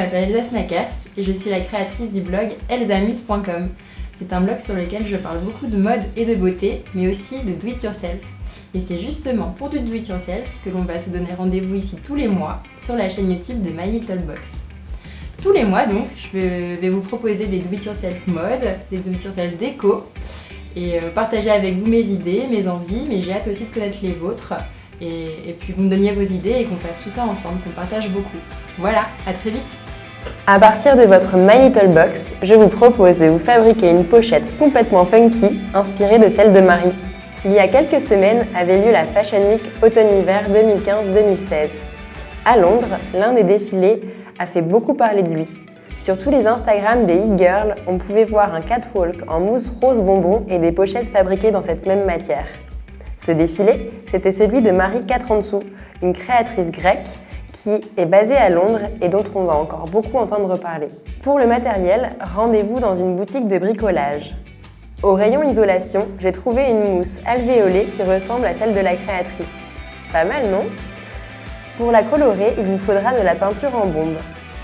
m'appelle Elsa Snackers et je suis la créatrice du blog elsamuse.com. C'est un blog sur lequel je parle beaucoup de mode et de beauté, mais aussi de do-it-yourself. Et c'est justement pour du do-it-yourself que l'on va se donner rendez-vous ici tous les mois sur la chaîne YouTube de My Little Box. Tous les mois donc, je vais vous proposer des do-it-yourself mode, des do-it-yourself déco et partager avec vous mes idées, mes envies, mais j'ai hâte aussi de connaître les vôtres. Et puis vous me donniez vos idées et qu'on fasse tout ça ensemble, qu'on partage beaucoup. Voilà, à très vite. À partir de votre My Little Box, je vous propose de vous fabriquer une pochette complètement funky, inspirée de celle de Marie. Il y a quelques semaines avait lieu la Fashion Week Automne-Hiver 2015-2016. À Londres, l'un des défilés a fait beaucoup parler de lui. Sur tous les Instagram des Hit Girls, on pouvait voir un catwalk en mousse rose bonbon et des pochettes fabriquées dans cette même matière. Ce défilé, c'était celui de Marie Quatrensou, une créatrice grecque qui est basée à Londres et dont on va encore beaucoup entendre parler. Pour le matériel, rendez-vous dans une boutique de bricolage. Au rayon isolation, j'ai trouvé une mousse alvéolée qui ressemble à celle de la créatrice. Pas mal, non? Pour la colorer, il vous faudra de la peinture en bombe.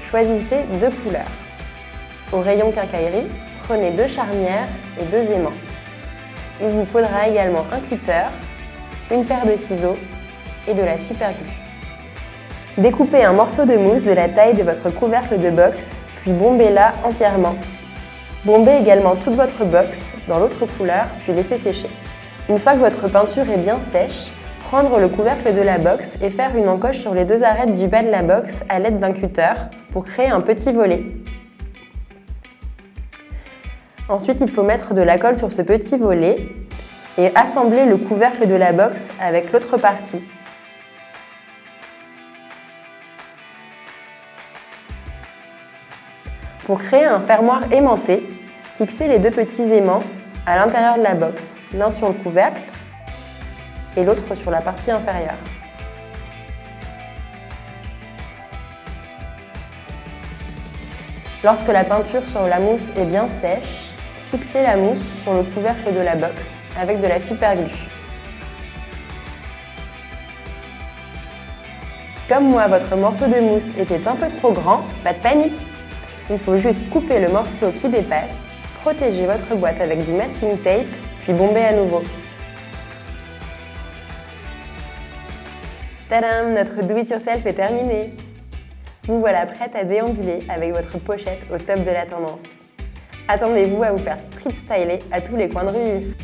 Choisissez 2 couleurs. Au rayon quincaillerie, prenez 2 charnières et 2 aimants. Il vous faudra également un cutter, une paire de ciseaux et de la super glue. Découpez un morceau de mousse de la taille de votre couvercle de box, puis bombez-la entièrement. Bombez également toute votre box dans l'autre couleur, puis laissez sécher. Une fois que votre peinture est bien sèche, prendre le couvercle de la box et faire une encoche sur les 2 arêtes du bas de la box à l'aide d'un cutter pour créer un petit volet. Ensuite, il faut mettre de la colle sur ce petit volet et assembler le couvercle de la box avec l'autre partie. Pour créer un fermoir aimanté, fixez les 2 petits aimants à l'intérieur de la box, l'un sur le couvercle et l'autre sur la partie inférieure. Lorsque la peinture sur la mousse est bien sèche, fixez la mousse sur le couvercle de la box avec de la super glue. Comme moi, votre morceau de mousse était un peu trop grand, pas de panique! Il faut juste couper le morceau qui dépasse, protéger votre boîte avec du masking tape, puis bomber à nouveau. Tadam! Notre do-it-yourself est terminé! Vous voilà prête à déambuler avec votre pochette au top de la tendance. Attendez-vous à vous faire street styler à tous les coins de rue.